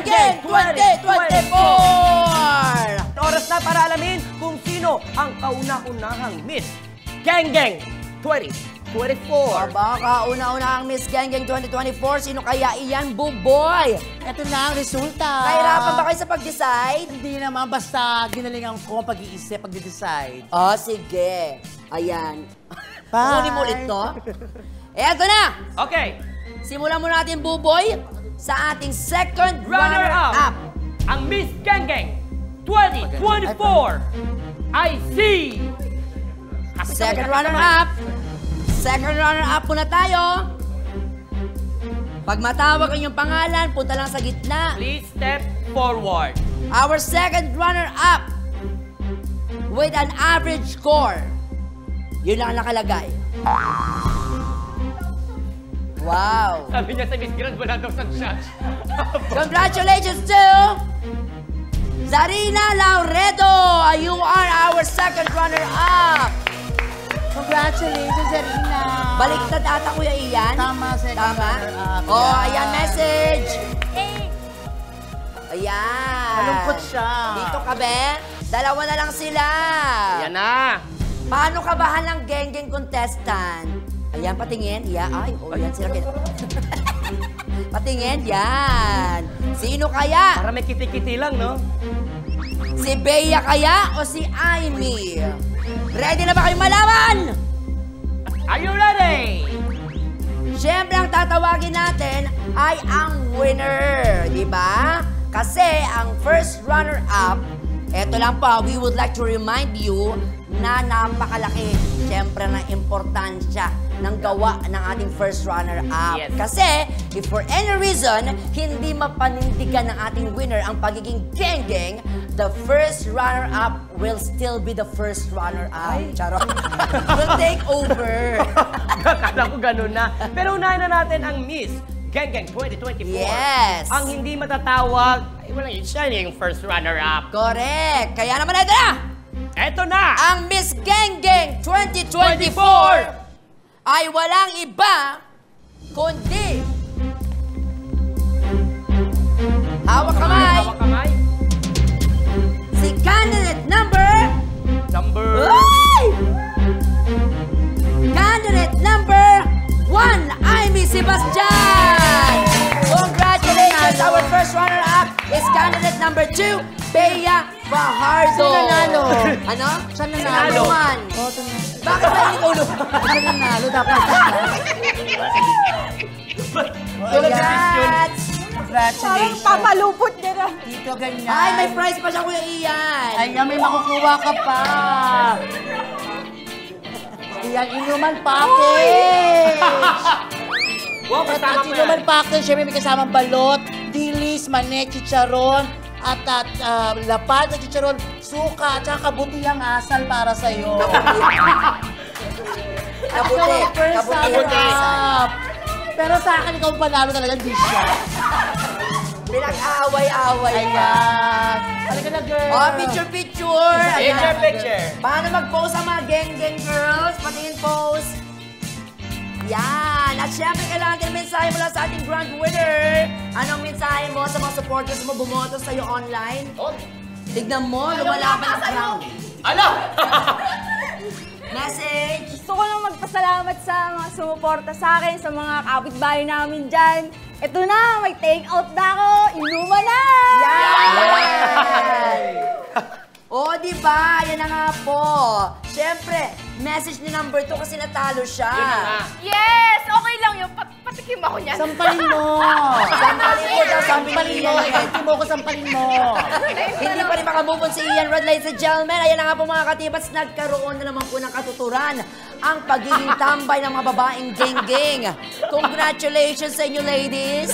Gang 2024! Oras na para alamin kung sino ang kauna-unahang Miss Gang 2024. Baka una-una ang Miss Gang 2024. Sino kaya iyan, Buboy? Ito na ang resulta. Nahirapan ba kayo sa pag-decide? Hindi naman, basta ginalingan ko pag-iisip, pag-decide. Oh, sige. Ayan. Bye. Kunin mo ulit to. Eto na! Okay, Simulan mo natin, Buboy, sa ating second runner-up. runner-up. Ang Miss Gang 2024 ay si... Second runner-up. Second runner-up muna tayo. Pag matawag ang iyong pangalan, punta lang sa gitna. Please step forward. Our second runner-up with an average score. Yun lang ang nakalagay. Wow. Sabi niya sa Miss Grand, wala daw sa judge. Congratulations to Zarina Lauredo. You are our second runner-up. Congratulations, Zarina. Baliktad ata, Kuya Ian. Tama, second Tama? runner-up. Oh, Yeah. ayan, message. Ayan. Malungkot siya. Dito ka, be. Dalawa na lang sila. Yan na. Paano kabahan ng geng-geng contestant? Ayan, patingin. Yeah. Ay, oh, yan sila. Patingin, yan. Sino kaya? Para may kiti-kiti lang, no? Si Bea kaya o si Aimee? Ready na ba kayong malaman? Are you ready? Siyempre, ang tatawagin natin ay ang winner, di ba? Kasi ang first runner-up, eto lang po, we would like to remind you na napakalaki, siyempre, ng importansya ng gawa ng ating first runner-up. Yes. Kasi, if for any reason, hindi mapanindigan ng ating winner ang pagiging geng-geng, the first runner-up will still be the first runner-up. Charot. Will take over. Akala ko ganun na. Pero unahin na natin ang Miss Gang 2024. Yes. Ang hindi matatawag, ay walang siya yung first runner-up. Correct. Kaya naman ito na! Eto na! Ang Miss Gang 2024 ay walang iba kundi hawak kamay, Hawak kamay. si candidate number Number... Candidate number 1, Aimee Sebastian! Congratulations! Our first runner-up is candidate number 2, Bea Fajardo. Sino nanalo? Ano? Saan nanalo? One. Oh, ito na. Bakit ba ikaw ulo? Saan nanalo? Dapat. Congrats! Congratulations. Papalupot niya na. Dito ganyan. Ay, may prize pa siya, Kuya Ian. Ayan, may makukuha ka pa. Ayan, inuman package. Wow, At kasama ang pa inuman yan. package, syempre may kasamang balot, dilis, manet, chicharon, at lapad na chicharon, suka, at saka kabutihang asal para sa'yo. Kabuti. First Kabuti. runner-up. Pero sa akin, ikaw panalo talaga, di siya. Pinag-aaway-aaway ka. Ayan. Halika na, girl. Oh, picture. Ayan. Picture. Paano mag-pose ang mga geng-geng girls? Patingin pose. Yan. At syempre, kailangan din mensahe mula sa ating grand winner. Anong mensahe mo sa mga supporters mo bumoto sa'yo online? Oh. Tignan mo, lumalaban ang crown. Ano? Message. Gusto ko lang magpasalamat sa mga sumuporta sa akin, sa mga kapitbahay namin dyan. Ito na, may take out na ako. Inuman na! Yan! O, di ba? Yan na nga po. Siyempre, message ni number 2 kasi natalo siya. Yun na nga. Yes! Okay lang yun. Patikim ako niyan. Sampalin mo. Sampalin mo daw, sabi Sampalin ni mo. Ian. Ikenti mo ko, sampalin mo. Hindi pa rin makamove on si Ian Rod, ladies and gentlemen. Ayan na nga po mga katibats, nagkaroon na naman po ng katuturan ang pagiging tambay ng mga babaeng geng-geng. Congratulations sa inyo, ladies!